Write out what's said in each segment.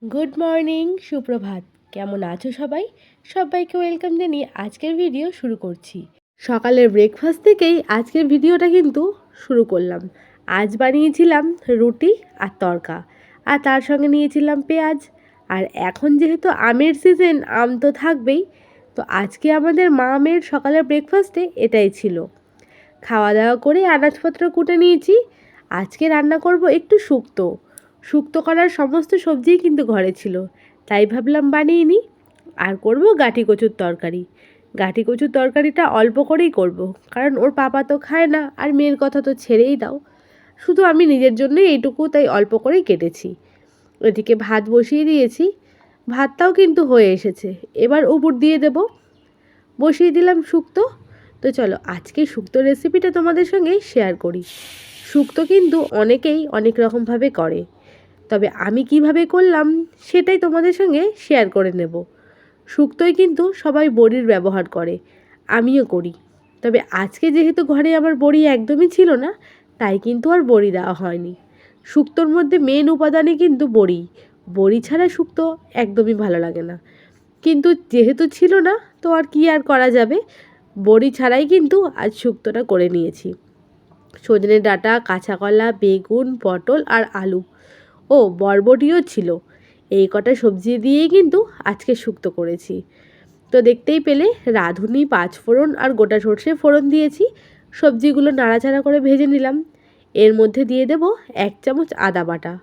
Good morning, সুপ্রভাত। কেমন আছো সবাই? সবাইকে ওয়েলকাম জানিয়ে আজকের ভিডিও শুরু করছি। সকালের ব্রেকফাস্ট থেকেই আজকের ভিডিওটা কিন্তু শুরু করলাম। আজ বানিয়েছিলাম রুটি আর তড়কা, আর তার সঙ্গে নিয়েছিলাম পেঁয়াজ। আর এখন যেহেতু আমের সিজন, আম তো থাকবেই, তো আজকে আমাদের মা মেয়ের সকালের ব্রেকফাস্টে এটাই ছিল। খাওয়া দাওয়া করে আনাজপত্র কুটে নিয়েছি। আজকে রান্না করব একটু শুক্তো। শুক্তো করার সমস্ত সবজিই কিন্তু ঘরে ছিল, তাই ভাবলাম বানিয়ে নিই। আর করব গাঁটি কচুর তরকারি। গাঁটি কচুর তরকারিটা অল্প করেই করব, কারণ ওর পাপা তো খায় না, আর মেয়ের কথা তো ছেড়েই দাও। শুধু আমি নিজের জন্যই এইটুকু, তাই অল্প করেই কেটেছি। ওইদিকে ভাত বসিয়ে দিয়েছি, ভাতটাও কিন্তু হয়ে এসেছে। এবার উপর দিয়ে দেব। বসিয়ে দিলাম শুক্তো। তো চলো আজকে শুক্তো রেসিপিটা তোমাদের সঙ্গে শেয়ার করি। শুক্তো কিন্তু অনেকেই অনেক রকমভাবে করে, তবে আমি কিভাবে করলাম সেটাই তোমাদের সঙ্গে শেয়ার করে নেব। শুক্তোয় কিন্তু সবাই বড়ির ব্যবহার করে, আমিও করি। তবে আজকে যেহেতু ঘরে আমার বড়ি একদমই ছিল না, তাই কিন্তু আর বড়ি দেওয়া হয়নি। শুক্তোর মধ্যে মেন উপাদানই কিন্তু বড়ি। বড়ি ছাড়া শুক্তো একদমই ভালো লাগে না, কিন্তু যেহেতু ছিল না তো আর কি আর করা যাবে। বড়ি ছাড়াই কিন্তু আজ শুক্তোটা করে নিয়েছি। সজনে ডাঁটা, কাঁচা কলা, বেগুন, পটল আর আলু, ও বরবটিও ছিল। এই কটা সবজি দিয়েই কিন্তু আজকে শুক্তো করেছি। তো দেখতেই পেলে রাঁধুনি, পাঁচফোড়ন আর গোটা সর্ষে ফোড়ন দিয়েছি। সবজিগুলো নাড়াচাড়া করে ভেজে নিলাম। এর মধ্যে দিয়ে দেব 1 চামচ আদা বাটা।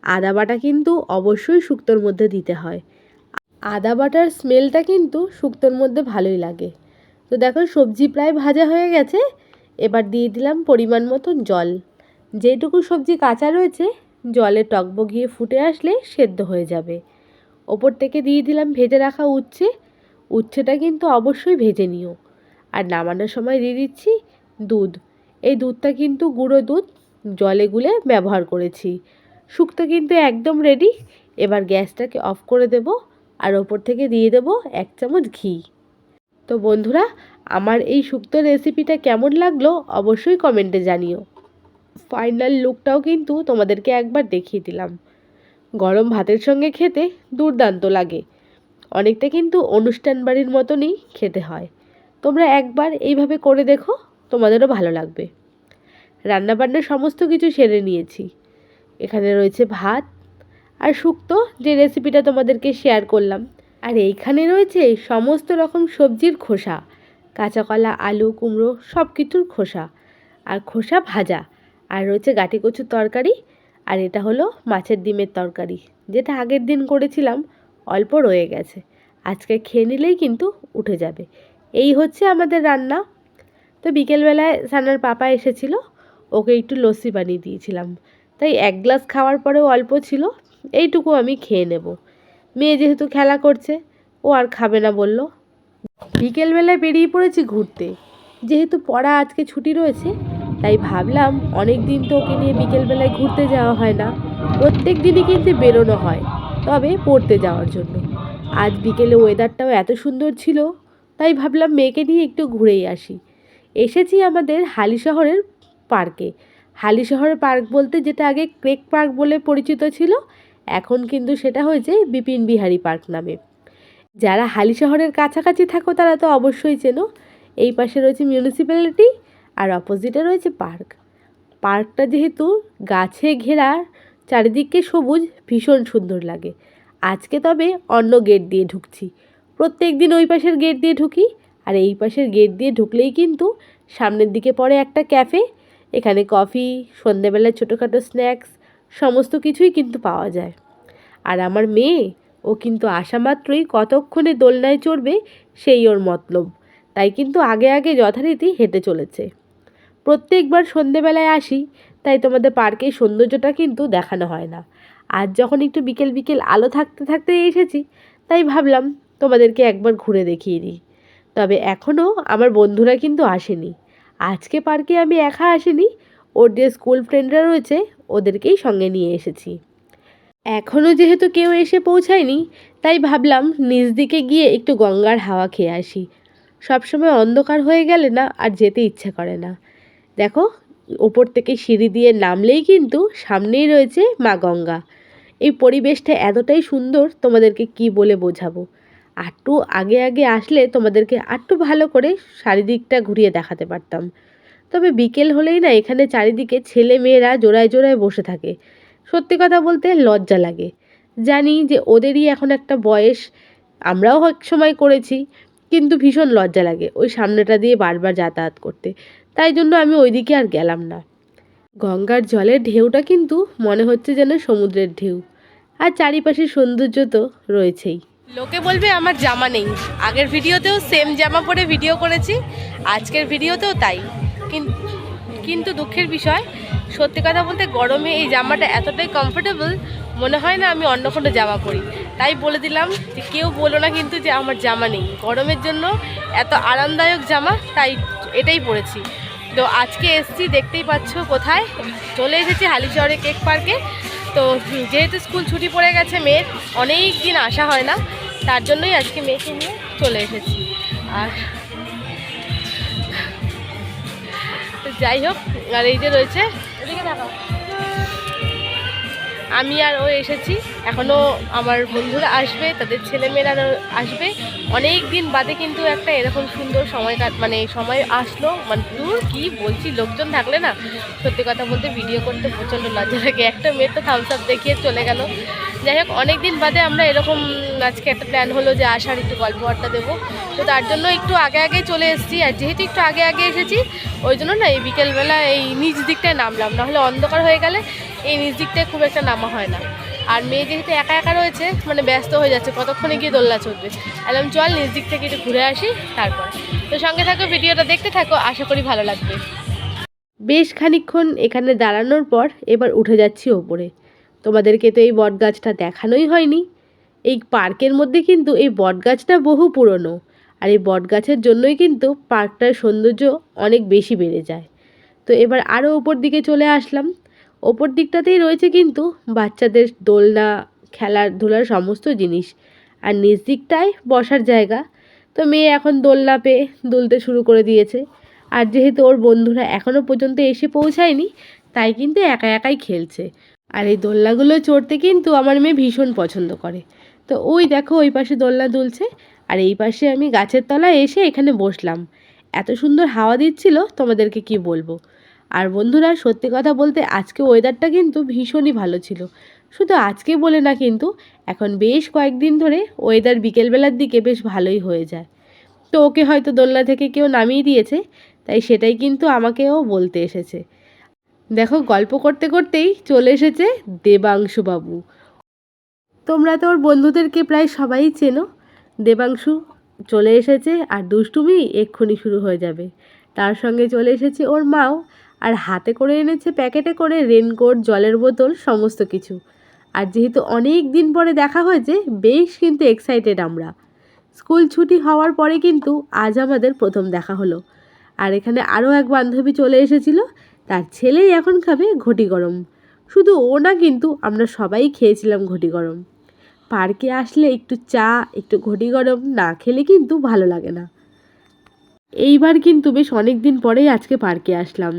আদা বাটা কিন্তু অবশ্যই শুক্তোর মধ্যে দিতে হয়। আদা বাটার স্মেলটা কিন্তু শুক্তোর মধ্যে ভালোই লাগে। তো দেখো সবজি প্রায় ভাজা হয়ে গেছে। এবার দিয়ে দিলাম পরিমাণ মতন জল। যেটুকু সবজি কাঁচা রয়েছে, জলে টকবগিয়ে ফুটে আসলে সেদ্ধ হয়ে যাবে। ওপর থেকে দিয়ে দিলাম ভেজে রাখা উচ্ছে। উচ্ছেটা কিন্তু অবশ্যই ভেজে নিও। আর নামানোর সময় দিয়ে দিচ্ছি দুধ। এই দুধটা কিন্তু গুঁড়ো দুধ, জলে গুলে ব্যবহার করেছি। শুক্তো কিন্তু একদম রেডি। এবার গ্যাসটাকে অফ করে দেব, আর ওপর থেকে দিয়ে দেব 1 চামচ ঘি। তো বন্ধুরা, আমার এই শুক্তো রেসিপিটা কেমন লাগলো অবশ্যই কমেন্টে জানিও। ফাইনাল লুকটাও কিন্তু তোমাদেরকে একবার দেখিয়ে দিলাম। গরম ভাতের সঙ্গে খেতে দুর্দান্ত লাগে। অনেকটা কিন্তু অনুষ্ঠান বাড়ির মতনই খেতে হয়। তোমরা একবার এইভাবে করে দেখো, তোমাদেরও ভালো লাগবে। রান্নাবান্না সমস্ত কিছু সেরে নিয়েছি। এখানে রয়েছে ভাত আর শুক্তো, যে রেসিপিটা তোমাদেরকে শেয়ার করলাম। আর এইখানে রয়েছে সমস্ত রকম সবজির খোসা, কাঁচা কলা, আলু, কুমড়ো, সব কিছুর খোসা, আর খোসা ভাজা। আর রয়েছে গাঁটি কচুর তরকারি। আর এটা হলো মাছের ডিমের তরকারি, যেটা আগের দিন করেছিলাম, অল্প রয়ে গেছে। আজকে খেয়ে নিলেই কিন্তু উঠে যাবে। এই হচ্ছে আমাদের রান্না। তো বিকেলবেলায় সানার পাপা এসেছিল, ওকে একটু লস্যি বানিয়ে দিয়েছিলাম। তাই 1 গ্লাস খাওয়ার পরেও অল্প ছিল, এইটুকু আমি খেয়ে নেব। মেয়ে যেহেতু খেলা করছে, ও আর খাবে না বলল। বিকেলবেলায় বেরিয়ে পড়েছি ঘুরতে। যেহেতু পড়া আজকে ছুটি রয়েছে, তাই ভাবলাম অনেক দিন তো ওকে নিয়ে বিকেলবেলায় ঘুরতে যাওয়া হয় না। প্রত্যেক দিনই কিন্তু বেরোনো হয়, তবে পড়তে যাওয়ার জন্য। আজ বিকেলে ওয়েদারটাও এত সুন্দর ছিল, তাই ভাবলাম মেয়েকে নিয়ে একটু ঘুরেই আসি। এসেছি আমাদের হালিশহরের পার্কে। হালিশহরের পার্ক বলতে যেটা আগে ক্রেক পার্ক বলে পরিচিত ছিল, এখন কিন্তু সেটা হয়েছে বিপিন বিহারী পার্ক নামে। যারা হালিশহরের কাছাকাছি থাকো তারা তো অবশ্যই চেনো। এই পাশে রয়েছে মিউনিসিপ্যালিটি, আর অপোজিটে রয়েছে পার্ক। পার্কটা যেহেতু গাছে ঘেরা, চারিদিকে সবুজ, ভীষণ সুন্দর লাগে। আজকে তবে অন্য গেট দিয়ে ঢুকছি। প্রত্যেক দিন ওই পাশের গেট দিয়ে ঢুকি, আর এই পাশের গেট দিয়ে ঢুকলেই কিন্তু সামনের দিকে পড়ে একটা ক্যাফে। এখানে কফি, সন্ধ্যেবেলায় ছোটোখাটো স্ন্যাক্স, সমস্ত কিছুই কিন্তু পাওয়া যায়। আর আমার মেয়ে, ও কিন্তু আসা মাত্রই কতক্ষণে দোলনায় চড়বে সেই ওর মতলব, তাই কিন্তু আগে আগে যথারীতি হেঁটে চলেছে। প্রত্যেকবার সন্ধেবেলায় আসি, তাই তোমাদের পার্কের সৌন্দর্যটা কিন্তু দেখানো হয় না। আজ যখন একটু বিকেল বিকেল আলো থাকতে থাকতে এসেছি, তাই ভাবলাম তোমাদেরকে একবার ঘুরে দেখিয়ে দিই। তবে এখনও আমার বন্ধুরা কিন্তু আসেনি। আজকে পার্কে আমি একা আসিনি, ওর যে স্কুল ফ্রেন্ডরা রয়েছে ওদেরকেই সঙ্গে নিয়ে এসেছি। এখনও যেহেতু কেউ এসে পৌঁছায়নি, তাই ভাবলাম নিচ দিকে গিয়ে একটু গঙ্গার হাওয়া খেয়ে আসি। সবসময় অন্ধকার হয়ে গেলে না আর যেতে ইচ্ছে করে না। দেখো, ওপর থেকে সিঁড়ি দিয়ে নামলেই কিন্তু সামনেই রয়েছে মা গঙ্গা। এই পরিবেশটা এতটাই সুন্দর তোমাদেরকে কি বলে বোঝাবো। আরটু আগে আগে আসলে তোমাদেরকে আরটু ভালো করে চারিদিকটা ঘুরিয়ে দেখাতে পারতাম। তবে বিকেল হলেই না এখানে চারিদিকে ছেলে মেয়েরা জোড়ায় জোড়ায় বসে থাকে। সত্যি কথা বলতে লজ্জা লাগে। জানি যে ওদেরই এখন একটা বয়স, আমরাও এক সময় করেছি, কিন্তু ভীষণ লজ্জা লাগে ওই সামনেটা দিয়ে বারবার যাতায়াত করতে। তাই জন্য আমি ওইদিকে আর গেলাম না। গঙ্গার জলের ঢেউটা কিন্তু মনে হচ্ছে যেন সমুদ্রের ঢেউ, আর চারিপাশের সৌন্দর্য তো রয়েছেই। লোকে বলবে আমার জামা নেই, আগের ভিডিওতেও সেম জামা পরে ভিডিও করেছি, আজকের ভিডিওতেও তাই। কিন্তু দুঃখের বিষয়, সত্যি কথা বলতে গরমে এই জামাটা এতটাই কমফোর্টেবল মনে হয় না আমি অন্য কোনো জামা পরি। তাই বলে দিলাম যে কেউ বলো না কিন্তু যে আমার জামা নেই। গরমের জন্য এত আরামদায়ক জামা, তাই এটাই পরেছি। তো আজকে এসছি, দেখতেই পাচ্ছ কোথায় চলে এসেছি, হালিশহরে কেক পার্কে। তো যেহেতু স্কুল ছুটি পড়ে গেছে মেয়ের, অনেক দিন আসা হয় না, তার জন্যই আজকে মেয়েকে নিয়ে চলে এসেছি। আর যাই হোক, আর এই যে রয়েছে, এদিকে দেখাও, আমি আর ও এসেছি। এখনও আমার বন্ধুরা আসবে, তাদের ছেলেমেয়েরা আসবে। অনেক দিন বাদে কিন্তু একটা এরকম সুন্দর সময় সময় আসলো। দূর কি বলছি, লোকজন থাকলে না সত্যি কথা বলতে ভিডিও করতে প্রচণ্ড লজ্জা লাগে। একটা মেয়ে তো থামস আপ দেখিয়ে চলে গেল। যাই হোক, অনেক দিন বাদে আমরা এরকম আজকে একটা প্ল্যান হলো যে আসার, একটু গল্প আড্ডা দেবো। তো তার জন্য একটু আগে আগে চলে এসেছি। আর যেহেতু একটু আগে আগে এসেছি, ওই জন্য না এই বিকেলবেলা এই নিচ দিকটায় নামলাম, নাহলে অন্ধকার হয়ে গেলে এই নিচ দিকটায় খুব একটা নামা হয় না। আর মেয়ে যেহেতু একা একা রয়েছে, ব্যস্ত হয়ে যাচ্ছে, কতক্ষণে গিয়ে দোলনা চলবে। এলাম চল নিচ দিক থেকে একটু ঘুরে আসি তারপর। তো সঙ্গে থাকো, ভিডিওটা দেখতে থাকো, আশা করি ভালো লাগবে। বেশ খানিকক্ষণ এখানে দাঁড়ানোর পর এবার উঠে যাচ্ছি ওপরে। তোমাদেরকে তো এই বটগাছটা দেখানোই হয়নি। এই পার্কের মধ্যে কিন্তু এই বটগাছটা বহু পুরনো, আর এই বটগাছের জন্যই কিন্তু পার্কটার সৌন্দর্য অনেক বেশি বেড়ে যায়। তো এবার আরও ওপর দিকে চলে আসলাম। ওপর দিকটাতেই রয়েছে কিন্তু বাচ্চাদের দোলনা, খেলাধুলার সমস্ত জিনিস, আর নিচ দিকটায় বসার জায়গা। তো মেয়ে এখন দোলনা পেয়ে দুলতে শুরু করে দিয়েছে। আর যেহেতু ওর বন্ধুরা এখনও পর্যন্ত এসে পৌঁছায়নি, তাই কিন্তু একা একাই খেলছে। আর এই দোলনাগুলো চড়তে কিন্তু আমার মেয়ে ভীষণ পছন্দ করে। তো ওই দেখো ওই পাশে দোলনা দুলছে, আর এই পাশে আমি গাছের তলায় এসে এখানে বসলাম। এত সুন্দর হাওয়া দিচ্ছিল, তোমাদেরকে কি বলবো। আর বন্ধুরা, সত্যি কথা বলতে আজকে ওয়েদারটা কিন্তু ভীষণই ভালো ছিল। শুধু আজকে বলে না, কিন্তু এখন বেশ কয়েকদিন ধরে ওয়েদার বিকেলবেলার দিকে বেশ ভালোই হয়ে যায়। তো ওকে হয়তো দোলনা থেকে কেউ নামিয়ে দিয়েছে, তাই সেটাই কিন্তু আমাকেও বলতে এসেছে। দেখো, গল্প করতে করতেই চলে এসেছে দেবাংশু বাবু। তোমরা তো ওর বন্ধুদেরকে প্রায় সবাই চেনো। দেবাংশু চলে এসেছে, আর দুষ্টুমি এক্ষুনি শুরু হয়ে যাবে। তার সঙ্গে চলে এসেছে ওর মাও, আর হাতে করে এনেছে প্যাকেটে করে রেনকোট, জলের বোতল, সমস্ত কিছু। আর যেহেতু অনেক দিন পরে দেখা হয়েছে, বেশ কিন্তু এক্সাইটেড আমরা। স্কুল ছুটি হওয়ার পরে কিন্তু আজ আমাদের প্রথম দেখা হলো। আর এখানে আরও এক বান্ধবী চলে এসেছিল, তার ছেলেই এখন খাবে ঘটি গরম। শুধু ও না, কিন্তু আমরা সবাই খেয়েছিলাম ঘটি গরম। পার্কে আসলে একটু চা, একটু ঘটি গরম না খেলে কিন্তু ভালো লাগে না। এইবার কিন্তু বেশ অনেক দিন পরেই আজকে পার্কে আসলাম।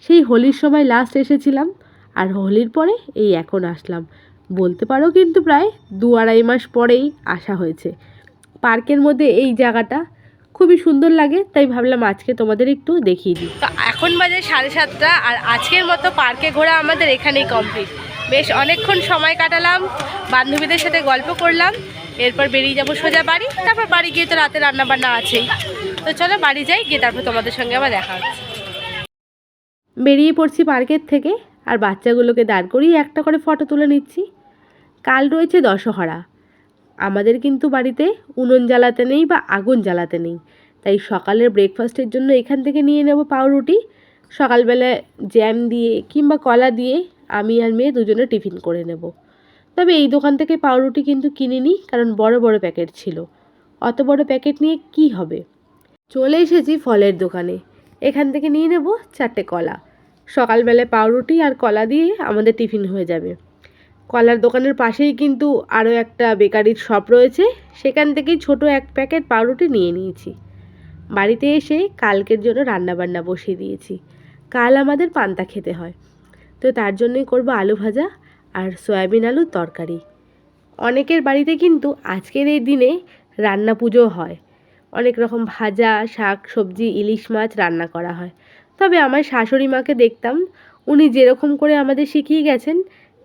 সেই হোলির সময় লাস্ট এসেছিলাম, আর হোলির পরে এই এখন আসলাম। বলতে পারো কিন্তু প্রায় 2-2.5 মাস পরেই আসা হয়েছে। পার্কের মধ্যে এই জায়গাটা খুবই সুন্দর লাগে, তাই ভাবলাম আজকে তোমাদের একটু দেখিয়ে দিই। তো এখন বাজে 7:30, আর আজকের মতো পার্কে ঘোরা আমাদের এখানেই কমপ্লিট। বেশ অনেকক্ষণ সময় কাটালাম, বান্ধবীদের সাথে গল্প করলাম, এরপর বেরিয়ে যাবো সোজা বাড়ি। তারপর বাড়ি গিয়ে তো রাতে রান্নাবান্না আছেই। তো চলো বাড়ি যাই, গিয়ে তারপর তোমাদের সঙ্গে আবার দেখা হচ্ছে। বেরিয়ে পড়ছি পার্কের থেকে, আর বাচ্চাগুলোকে দাঁড় করিয়ে একটা করে ফটো তুলে নিচ্ছি। কাল রয়েছে দশহরা। আমাদের কিন্তু বাড়িতে উনুন জ্বালাতে নেই বা আগুন জ্বালাতে নেই, তাই সকালের ব্রেকফাস্টের জন্য এখান থেকে নিয়ে নেব পাউরুটি। সকালবেলায় জ্যাম দিয়ে কিংবা কলা দিয়ে আমি আর মেয়ে দুজনে টিফিন করে নেব। তবে এই দোকান থেকে পাউরুটি কিন্তু কিনিনি, কারণ বড় বড় প্যাকেট ছিল। অত বড় প্যাকেট নিয়ে কি হবে। চলে এসেছি ফলের দোকানে, এখান থেকে নিয়ে নেব 4টে কলা। সকালবেলায় পাউরুটি আর কলা দিয়ে আমাদের টিফিন হয়ে যাবে। কলার দোকানের পাশেই কিন্তু আরও একটা বেকারির শপ রয়েছে, সেখান থেকেই ছোট 1 প্যাকেট পাউরুটি নিয়ে নিয়েছি। বাড়িতে এসে কালকের জন্য রান্নাবান্না বসিয়ে দিয়েছি। কাল আমাদের পান্তা খেতে হয়। তো তার জন্যই করব আলু ভাজা আর সয়াবিন আলুর তরকারি। অনেকের বাড়িতে কিন্তু আজকের এই দিনে রান্না পুজো হয়, অনেক রকম ভাজা, শাক সবজি, ইলিশ মাছ রান্না করা হয়। তবে আমার শাশুড়ি মাকে দেখতাম, উনি যেরকম করে আমাদের শিখিয়ে গেছেন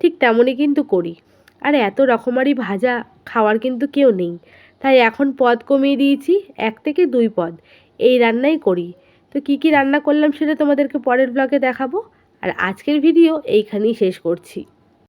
ঠিক তেমনই কিন্তু করি। আর এত রকমারি ভাজা খাওয়ার কিন্তু কেউ নেই, তাই এখন পদ কমিয়ে দিয়েছি, 1 থেকে 2 পদ এই রান্নাই করি। তো কী কী রান্না করলাম সেটা তোমাদেরকে পরের ব্লগে দেখাবো। আর আজকের ভিডিও এইখানেই শেষ করছি।